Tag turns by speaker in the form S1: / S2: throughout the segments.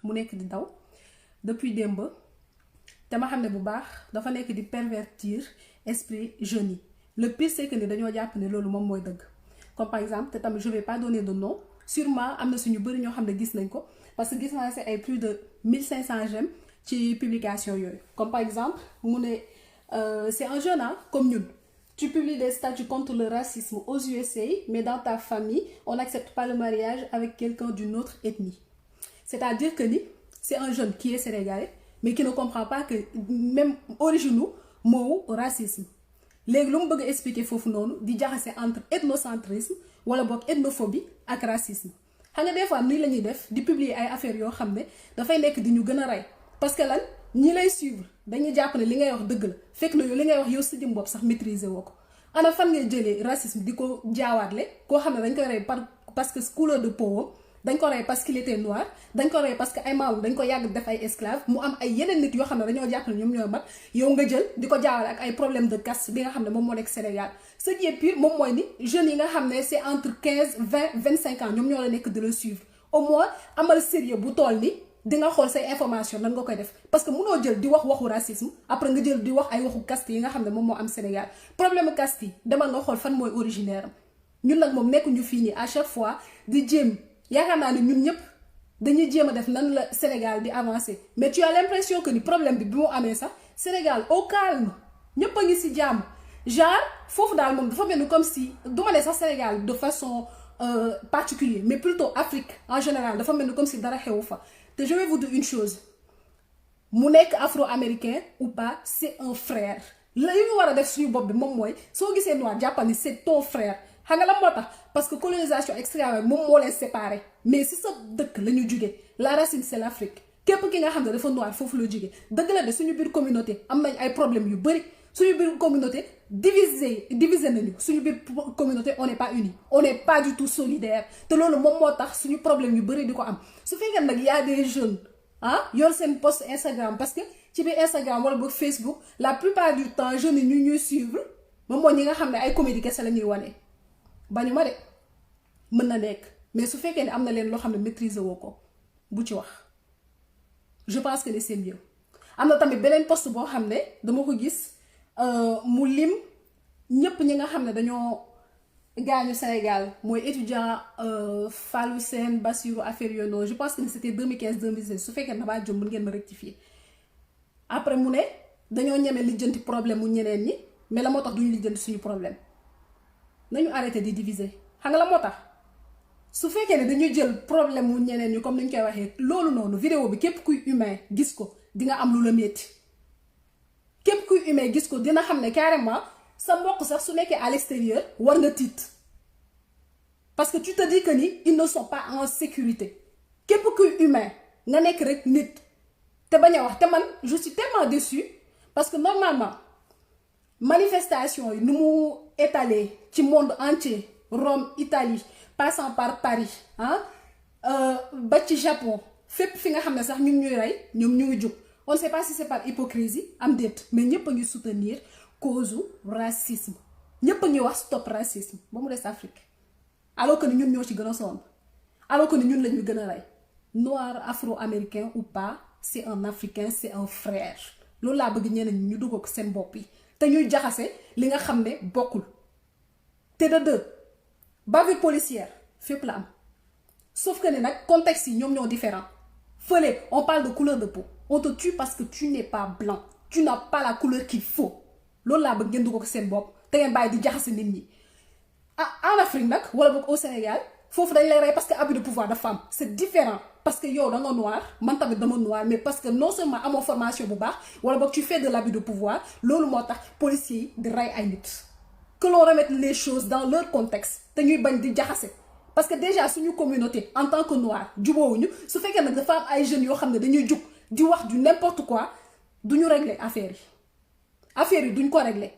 S1: mu nekk di daw depuis démb te ma xam ne bu baax dafa nekk di pervertir esprit jeunes yi le pire c'est que ni dañoo jàpp ne loolu moom mooy dëgg comme par exemple te tamit je vais pas donner de nom sûrement am na suñu bëri ñoo xam ne gis nañ ko parce que gis naa c'est ay plus de 1500 j'aime ci publication yooyu comme par exemple mu ne c'est un jeune comme ñun tu publies des statuts contre le racisme aux USA mais dans ta famille on n'accepte pas le mariage avec quelqu'un d'une autre ethnie c'est-à-dire que ni c'est un jeune qui est sénégalais mais qui ne comprend pas que même origine moo racisme léegi lu mu bëgg a expliquer foofu noonu di jaxase entre ethnocentrisme wala boog ethnophobie ak racisme xam nga des fois nii la ñuy def di publier ay affaires yoo xam ne dafay nekk di ñu gën a rey parce que lan ñi lay suivre dañuy jàpp ne li ngay wax dëgg la fekk na yow li ngay wax yow sa jëm bopp sax maîtriser woo ko ana fan ngay jëlee racisme di ko jaawaatle koo xam ne dañ koy rey parce que couleur de peau dañ ko rey parce qu'il était noir dañ ko rey parce que ay maam dañ ko yàgg def ay esclaves mu am ay yeneen nit yoo xam ne dañoo jàpp ne ñoom ñooy mat yow nga jël di ko jaawale ak ay problème de caste bi nga xam ne moom moo nekk Sénégal ce qui est pire moom mooy ni jeunes yi nga xam ne c'est entre 15 20 25 ans ñoom ñoo la nekk de le suivre au moins amal sérieux bu tool ni di nga xool say information nan nga koy def parce que munoo jël di wax waxu racisme après nga jël di wax ay waxu caste yi nga xam ne moom moo am Sénégal problème caste yi demal nga xool fan mooy originaire am ñun nag moom nekkuñu fii nii à chaque fois di jéem yaakaar naa ne ñun ñëpp dañuy jéem a def nan la Sénégal di avancer mais tu as l'impression que ni problème bi mu amee sax Sénégal au calme ñëpp a ngi ci jàmm genre foofu daal moom dafa mel ni comme si du ma ne sax Sénégal de façon particulière mais plutôt Afrique en général dafa mel ni comme si dara xewu fa te je vais vous dire une chose mu nekk afro-américain ou pas c'est un frère la yu ñu war a def suñu bopp bi moom mooy soo gisee noir jàppal ni c'est ton frère xam nga la moo tax parce que colonisation extérieure moom moo leen séparé mais si sa dëkk la ñu jugee la racine c'est l'Afrique képp ki nga xam ne dafa noir foofu la jugee dëgg la de suñu biir communauté am nañ ay problèmes yu bari suñu biir communauté divisé nañu suñu biir communauté on n'est pas unis on n'est pas du tout solidaire te loolu moom moo tax suñu problème yu bari di ko am su fekkee nag y a des jeunes yor seen post Instagram parce que ci biir Instagram wala boog Facebook la plupart du temps jeunes yi ñu ñuy suivre moom mooy ñi nga xam ne ay comédie kese la ñuy wane bañu ma de mën na nekk mais su fekkee ne am na leen loo xam ne maîtriser woo ko bu ci wax je pense que c'est mieux am na tamit beneen post boo xam ne dama ko gis mu lim ñépp ñi nga xam ne dañoo gaañu Sénégal mooy étudiant Fallou Sène Bassirou affaire yooyu noonu je pense que c'était 2015 2016 su fekkee ne damaa jom mën ngeen ma rectifier après mu ne dañoo ñeme lijjanti problème mu ñeneen ñi mais la moo tax duñu lijjanti suñu problème nañu arrêté di diviser xam nga la moo tax su fekkee ne dañuy jël problème mu ñeneen ñi comme ni ñu koy waxee loolu noonu vidéo bi képp kuy humain gis ko di nga am lu la metti képp kuy humain gis ko dina xam ne carrément sa mbokk sax su nekkee à l'extérieur war nga tiit parce que tu te dis que ni ils ne sont pas en sécurité képp kuy humain nga nekk rek nit te bañ a wax te man je suis tellement déçue parce que normalement manifestation yi nu mu étalé ci monde entier Rome Italie passant par Paris ba ci Japon fépp fi nga xam ne sax ñu ngi ñuy rey ñoom ñu ngi jóg on ne sait pas si c'est par hypocrisie am déet mais ñëpp a ngi soutenir cause racisme ñëpp a ngi wax stop racisme ba mu des Afrique alors que ni ñun ñoo ci gën a sonn alors que ni ñun la ñuy gën a rey noir afro-américain ou pas c'est un africain c'est un frère loolu laa bëgg ñeneen ñi ñu dugg ko seen bopp yi te ñuy jaxase li nga xam ne bokkul te de deux bavure policière fépp la am sauf que ne nag contexte yi ñoom ñoo différent fële on parle de couleur de peau on te tue parce que tu n'es pas blanc tu n'as pas la couleur qu'il faut loolu laa bëgg ngeen dugg ko seen bopp te ngeen bàyyi di jaxase nit ñi en Afrique nag wala boog au Sénégal foofu dañ lay rey parce que abus de pouvoir dafa am c'est différent parce que yow da nga noir man tamit dama noir mais parce que non seulement amoo formation bu baax wala boog tu fais de l'abus de pouvoir loolu moo tax policiers yi di rey ay nit que l'on remette les choses dans leur contexte te ñuy bañ di jaxase parce que déjà suñu communauté en tant que noir jubóowuñu su fekkee nag dafa am ay jeunes yoo xam ne dañuy jug di wax du n'importe quoi duñu régler affaire yi duñ ko régler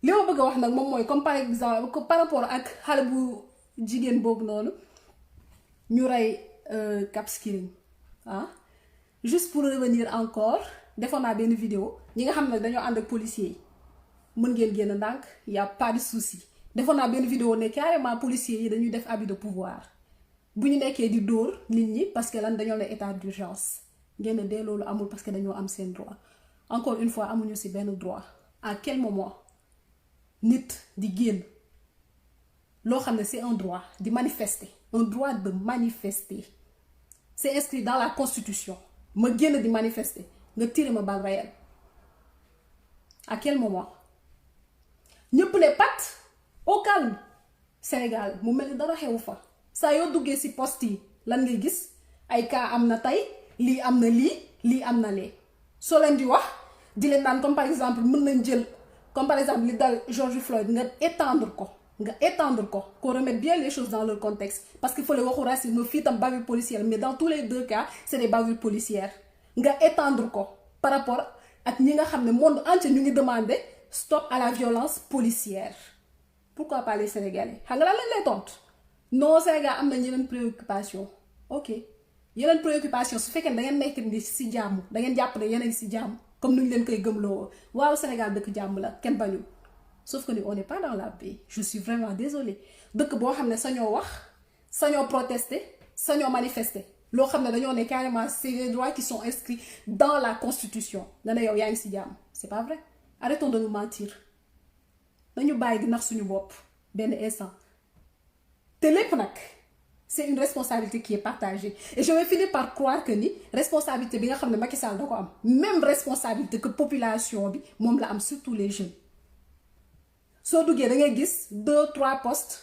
S1: li ma bëgg a wax nag moom mooy comme par exemple par rapport ak xale bu jigéen boobu noonu ñu rey Cap Skirring juste pour revenir encore defoon naa benn vidéo ñi nga xam ne dañoo ànd ak policiers yi mën ngeen génn ndànk y a pas de souci defoon naa benn vidéo ne carrément policiers yi dañuy def abus de pouvoir bu ñu nekkee di dóor nit ñi parce que lan dañoo ne état d'urgence ngeen dee loolu amul parce que dañoo am seen droit encore une fois amuñu ci benn droit. À quel moment nit di génn loo xam ne c'est un droit di manifester un droit de manifester c'est inscrit dans la constitution ma génn di manifester nga tirer ma balle réelle à quel moment ñëpp ne pat au calme Sénégal mu mel ni dara xewu fa saa yoo duggee ci poste yi lan ngay gis ay cas am na tey lii am na lii am na lee soo leen di wax di leen naan comme par exemple mën nañ jël comme par exemple li dal George Floyd nga étendre ko qu'on remette bien les choses dans leur contexte parce qu'il faut les waxu racisme fii tam bavure policière mais dans tous les deux cas c'est des bavures policières nga étendre ko par rapport ak ñi nga xam ne monde entier ñu ngi demander stop à la violence policière pourquoi pas les Sénégalais xam nga lan lañ lay tontu non Sénégal am na yeneen préoccupation ok yeneen préoccupation su fekkee da ngeen nekk ni ci jàmm da ngeen jàpp ne yeneen ci jàmm comme nu ñu leen koy gëmloo waaw Sénégal dëkk jàmm la kenn bañu sauf que ni on n'est pas dans la paix je suis vraiment désolée dëkk boo xam ne sañoo wax sañoo protester sañoo manifester loo xam ne dañoo ne carrément c'est des droits qui sont inscrits dans la constitution nga ne yow yaa ngi ci jàmm c'est pas vrai arrêtons de nous mentir nañu bàyyi di nax suñu bopp benn instant te lépp nag c'est une responsabilité qui est partagée et je vais finir par croire que ni responsabilité bi nga xam ne Macky Sall da ko am même responsabilité que population bi moom la am surtout les jeunes soo duggee da ngay gis 2-3 postes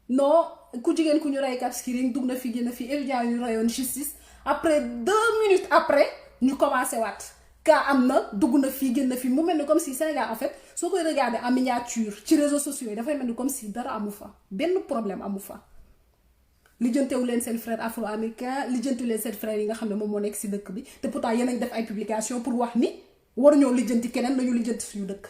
S1: non ku jigéen ku ñu rey Cap Skirring dugg na fi génn fi étudiant yu rayoon justice après 2 minutes après ñu commencé waat kaa am na dugg na fii génn fi mu mel ni comme si Sénégal en fait soo koy regarder en miniature ci réseaux sociaux yi dafay mel ni comme si dara amu fa benn problème amu fa lijjantewu leen seen frère afro-américain lijjantewu leen seen frère yi nga xam ne moom moo nekk ci dëkk bi te pourtant yéen a ngi def ay publication pour wax ni waruñoo lijjanti keneen nañu lijjanti suñu dëkk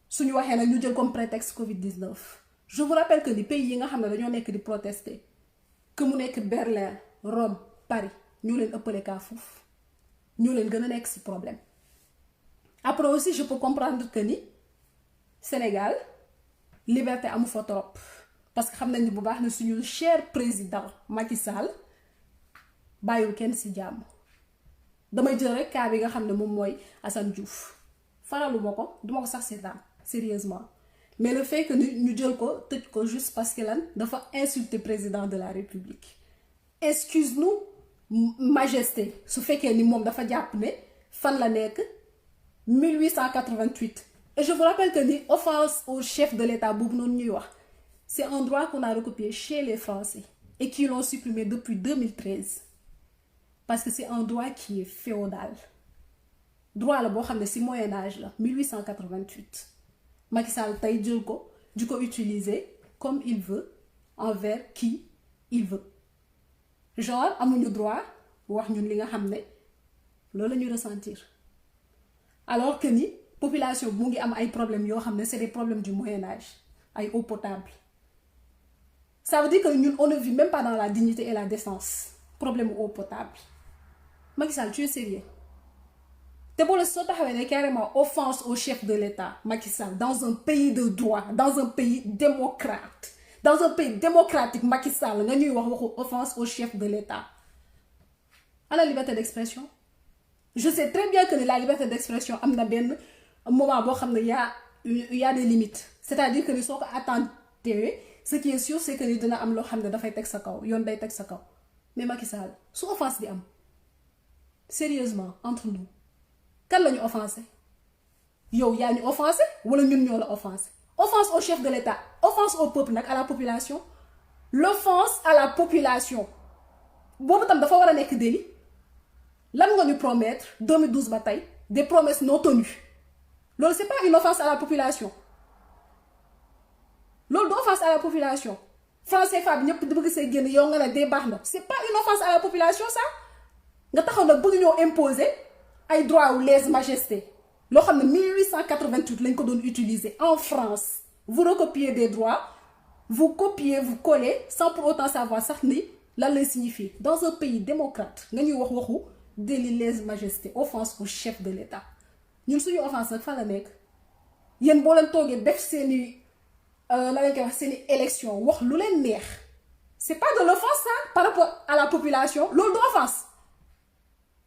S1: suñu waxee nag ñu jël comme prétexte Covid-19 je vous rappelle que ni pays yi nga xam ne dañoo nekk di protester que mu nekk Berlin Rome Paris ñoo leen ëppale kaa foofu ñoo leen gën a nekk ci problème après aussi je peux comprendre que ni Sénégal liberté amu fa trop parce que xam nañ ni bu baax ne suñu cher président Macky Sall bàyyiwul kenn ci jàmm damay jël rek cas bi nga xam ne moom mooy Assane Diouf faraluma ko duma ko sax seetaan sérieusement mais le fait que ñu jël ko tëj ko juste parce que lan dafa insulter président de la République excuse-nous majesté su fekkee ni moom dafa jàpp ne fan la nekk 1888 et je vous rappelle que ni offense au chef de l'État boobu noonu ñuy wax c'est un droit qu'on a recopié chez les Français et qui l'ont supprimé depuis 2013 parce que c'est un droit qui est féodal droit la boo xam ne ci Moyen Âge la 1888 Macky Sall tey jël ko di ko utiliser comme il veut envers qui il veut genre amuñu droit wax ñun li nga xam ne loolu la ñuy ressentir alors que ni population mu ngi am ay problèmes yoo xam ne c'est des problèmes du Moyen Âge ay eau potable ça veut dire que ñun on ne vit même pas dans la dignité et la décence problème eau potable Macky Sall tu es sérieux te boole soo taxawee ne carrément offense au chef de l'État Macky Sall dans un pays de droit dans un pays démocrate dans un pays démocratique Macky Sall nga ñuy wax waxu offense au chef de l'État à la liberté d'expression je sais très bien que la liberté d'expression am na benn moment boo xam ne y a des limites c'est-à-dire que ni soo ko attentewee ce qui est sûr c'est que ni dina am loo xam ne dafay teg sa kaw yoon day teg sa kaw mais Macky Sall su offense di am sérieusement entre nous kan la ñu offensé yow yaa ñu offensé wala ñun ñoo la offensé offense au chef de l'État offense au peuple nag à la population l'offense à la population boobu tam dafa war a nekk délit lan nga ñu promettre 2012 ba tey des promesses non tenues loolu c'est pas une offense à la population loolu du offense à la population français fa bi ñëpp di bëgg see génn yow nga ne dee baax na c'est pas une offense à la population ça nga taxaw nag bëgg ñoo imposer ay droit ou lèse-majesté loo xam ne 1888 lañ ko doon utiliser en France vous recopiez des droits vous copiez vous collez sans pour autant savoir sax ni lan lay signifier dans un pays démocrate nga ñuy wax waxu délit lèse-majesté offense au chef de l'État ñun suñu offense nag fan la nekk yéen boo leen toogee def seeni la lañ koy wax seeni élection wax lu leen neex c'est pas de l'offense ça par rapport à la population loolu du offense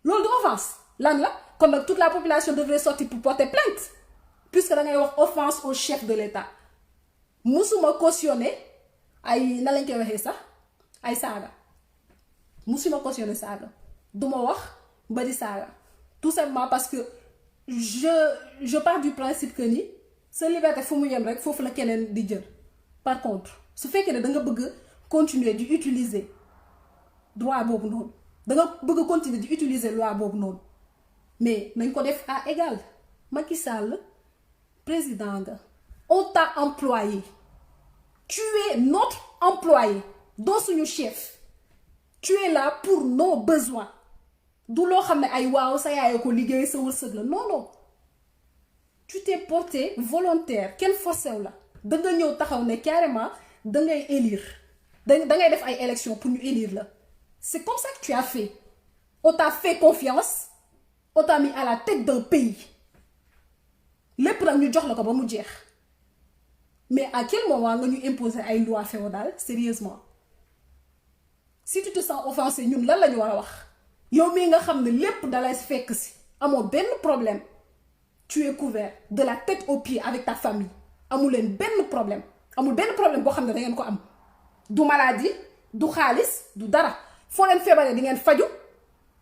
S1: loolu du offense lan la kon nag toute la population devrait sortir pour porter plainte puisque da ngay wax offense au chef de l'État musuma cautionner ay na lañ koy waxee sax ay saaga musuma cautionner saaga duma wax ba di saaga tout simplement parce que je pars du principe que ni sa liberté fu mu yem rek foofu la keneen di jël par contre su fekkee ne da nga bëgg continuer di utiliser droit boobu noonu da nga bëgg continuer di utiliser loi boobu noonu mais nañ ko def à égal Macky Sall président nga on t'a employé tu es notre employé doo suñu chef tu es là pour nos besoins du loo xam ne ay waaw sa yaay ko liggéey sa wërsëg la non non tu t'es porté volontaire kenn forcé wu la da nga ñëw taxaw ne carrément da ngay élire da ngay def ay élections pour ñu élire la c'est comme ça que tu as fait on t'a fait confiance on t'a mis à la tête d'un pays lépp nag ñu jox la ko ba mu jeex mais à quel moment nga ñu imposer ay lois féodales sérieusement si tu te sens offensé ñun lan la ñu war a wax yow mii nga xam ne lépp dalay fekk si amoo benn problème tu es couvert de la tête aux pieds avec ta famille amul leen benn problème amul benn problème boo xam ne da ngeen ko am du maladie du xaalis du dara foo leen feebaree di ngeen faju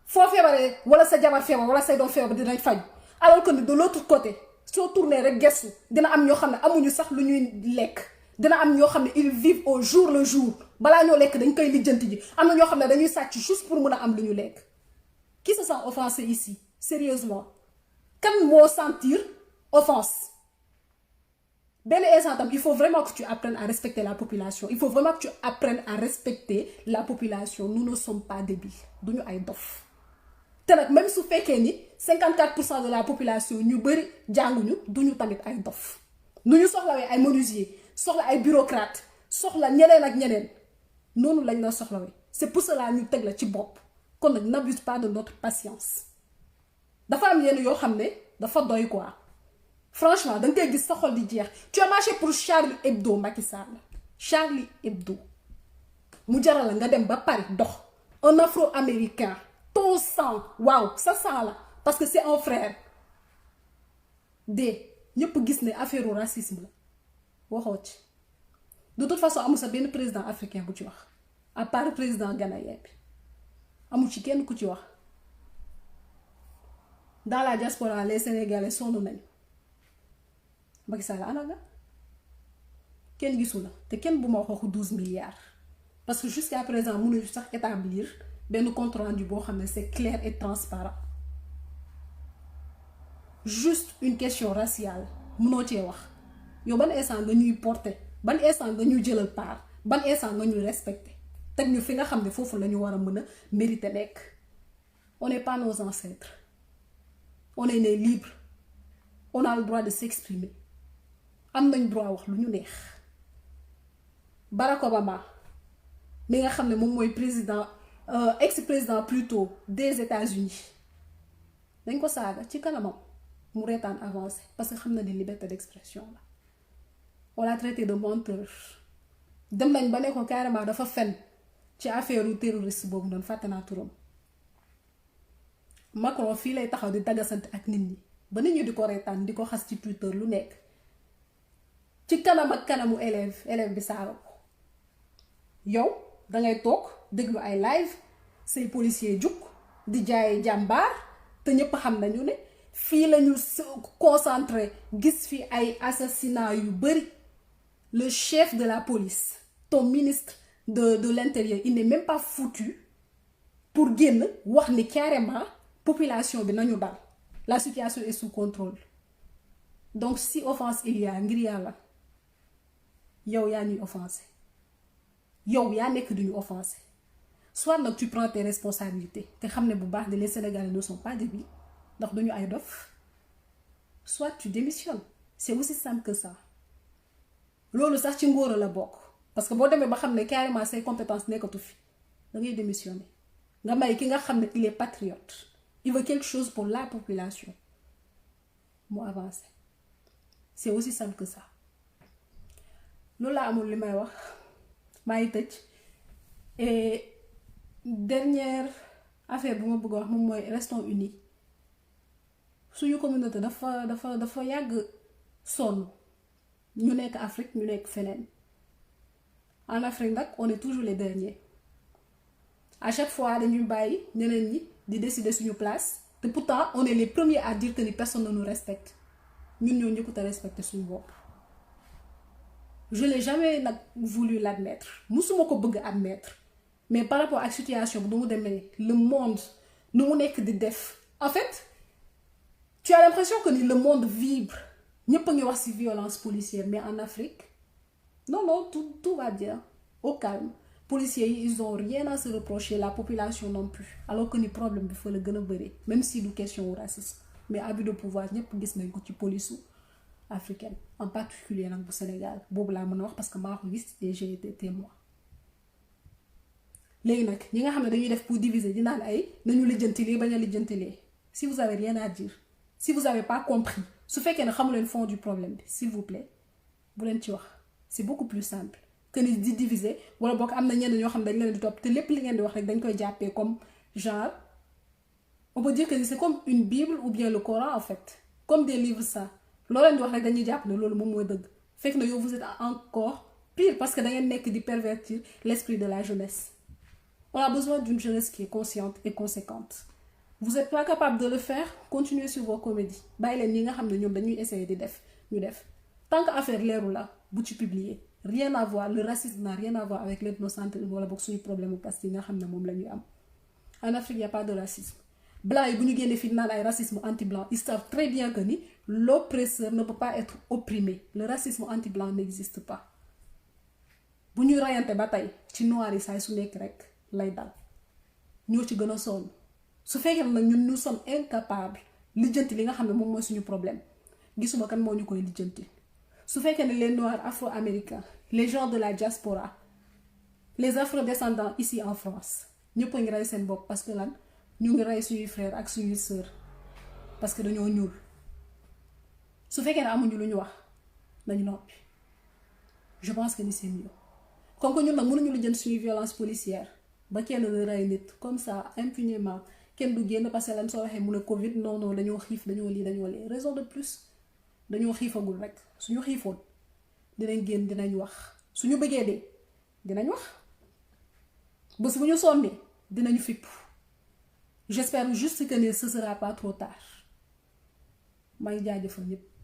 S1: foo feebaree wala sa jabar feebar wala say doom feebar dinañ faju alors que de l'autre côté soo tourné rek gestu dina am ñoo xam ne amuñu sax lu ñuy lekk dina am ñoo xam ne ils vivent au jour le jour balaa ñoo lekk dañ koy lijjanti ji am na ñoo xam ne dañuy sàcc juste pour mun a am lu ñu lekk qui se sent offensé ici sérieusement kan moo sentir offense benn instant tam il faut vraiment que tu apprennes à respecter la population il faut vraiment que tu apprennes à respecter la population nous ne sommes pas débiles duñu ay dof te nag même su fekkee ni 54% de la population ñu bëri jànguñu duñu tamit ay dof nu ñu soxlawee ay menuisier soxla ay bureaucrate soxla ñeneen ak ñeneen noonu lañ la soxlawee c'est pour cela ñu teg la ci bopp kon nag n'abuse pas de notre patience dafa am yenn yoo xam ne dafa doy quoi franchement da nga koy gis sa xol di jeex tu as marché pour Charlie Hebdo Macky Sall Charlie Hebdo mu jaral la nga dem ba Paris dox un afro-américain ton sang waaw sa sang la parce que c'est un frère de ñëpp gis ne affaire racisme la waxoo ci de toute façon amul sa benn président africain bu ci wax à part président ghanéen bi amul ci kenn ku ci wax dans la diaspora les Sénégalais sonn nañ Macky Sall ana nga kenn gisu la te kenn bu ma wax waxu 12 milliards parce que jusqu'à présent mënuñu sax établir benn compte rendu boo xam ne c'est clair et transparent juste une question raciale mënoo cee wax yow ban instant nga ñuy porter ban instant nga ñuy jëlal part ban instant nga ñuy respecter teg ñu fi nga xam ne foofu la ñu war a mën a mériter nekk on n'est pas nos ancêtres on est né libre on a le droit de s'exprimer am nañ droit wax lu ñu neex Barack Obama mi nga xam ne moom mooy président ex-président plutôt des États-Unis dañ ko saaga ci kanamam mu reetaan avancé parce que xam na ni liberté d'expression la on l'a traité de menteur dem nañ ba ne ko carrément dafa fen ci affaire terroriste boobu noonu fàtte naa turam Macron fii lay taxaw di dagasante ak nit ñi ba nit ñi di ko reetaan di ko xas ci Twitter lu nekk ci kanam ak kanamu élève bi saaga ko yow dangay toog déglu ay live say policier jug di jaay jàmbaar te ñëpp xam nañu ne fii lañu concentré gis fi ay assassinat yu bari le chef de la police ton ministre de l'intérieur il n'est même pas foutu pour génn wax ni carrément population bi nañu dal la situation est sous contrôle donc si offense il y a ngir yàlla yow yaa ñuy offensé yow yaa nekk duñu offensé soit nag tu prends tes responsabilités te xam ne bu baax de les Sénégalais ne sont pas débiles ndax duñu ay dof soit tu démissionnes c'est aussi simple que ça loolu sax ci ngóora la bokk parce que boo demee ba xam ne carrément say compétences nekkatu fi da ngay démissionner nga may ki nga xam ne il est patriote il veut quelque chose pour la population mu avancer c'est aussi simple que ça loolu laa amul li may wax maa ngi tëj et dernière affaire bu ma bëgg a wax moom mooy restons unis suñu communauté dafa yàgg sonn ñu nekk Afrique ñu nekk feneen en Afrique nag on est toujours les derniers à chaque fois dañuy bàyyi ñeneen ñi di décider suñu place te pourtant on est les premiers à dire que ni personne ne nous respecte ñun ñoo njëkkut a respecter suñu bopp. Je l'ai jamais nag voulu l'admettre musuma ko bëgg admettre mais par rapport ak situation bi nu mu demee le monde nu mu nekk di def en fait tu as l'impression que ni le monde vibre ñëpp a ngi wax ci violence policière mais en Afrique non tout va bien au calme. Policiers yi ils ont rien à se reprocher, la population non plus alors que ni problème bi fa la gën a bëri même si du question racisme mais abus de pouvoir ñëpp gis nañ ko ci police africaine en particulier nag bu Sénégal boobu laa mën a wax parce que maa ko gis et j'ai été témoin. léegi nag ñi nga xam ne dañuy def pour diviser di naan ay nañu lijjanti lii bañ a lijjanti lee si vous avez rien à dire si vous avez pas compris su fekkee ne xamu leen fond du problème bi s'il vous plaît bu leen ci wax c'est beaucoup plus simple que ni di diviser wala boog am na ñenn ñoo xam ne dañ leen di topp te lépp li ngeen di wax rek dañ koy jàppee comme genre on peut dire que c'est comme une Bible ou bien le Coran en fait comme des livres saints loo leen di wax rek dañuy jàpp ne loolu moom mooy dëgg fekk na yow vous êtes encore pire parce que da ngeen nekk di pervertir l'esprit de la jeunesse. On a besoin d'une jeunesse qui est consciente et conséquente. Vous n'êtes pas capable de le faire, continuez sur vos comédies. Bàyyi leen ñi nga xam ne ñoom dañuy essayer di def ñu def tant que affaire leeru la bu ci publier rien à voir le racisme n'a rien à voir avec l'ethnocentrisme wala boog suñu problème mu parce que nga xam ne moom la ñuy am. En Afrique y a pas de racisme blanc yi bu ñu génnee fii naan ay racisme anti-blanc ils savent très bien que ni l'oppresseur ne peut pas être opprimé le racisme anti-blanc n'existe pas bu ñuy rayante ba tey ci noir yi saay su nekk rek lay dal ñoo ci gën a sonn su fekkee nag ñun nous sommes incapables lijjanti li nga xam ne moom mooy suñu problème gisuma kan moo ñu koy lijjanti su fekkee ne les noirs afro-américains les gens de la diaspora les afro-descendants ici en France ñëpp a ngi rey seen bopp parce que lan ñu ngi rey suñuy frères ak suñuy sœurs parce que dañoo ñuul su fekkee ne amuñu lu ñu wax nañu noppi je pense que ni c'est mieux comme que ñun nag mënuñu lijjanti suñuy violence policière ba kenn di rey nit comme ça impunément kenn du génn parce que lan soo waxee mu ne Covid non dañoo xiif dañoo lii raison de plus dañoo xiifagul rek suñu xiifoon dinañ génn dinañ wax suñu bëggee dee dinañ wax bés bu ñu sonnee dinañu fipp j'espère juste que ne ce sera pas trop tard maa ngi jaajëfal ñëpp.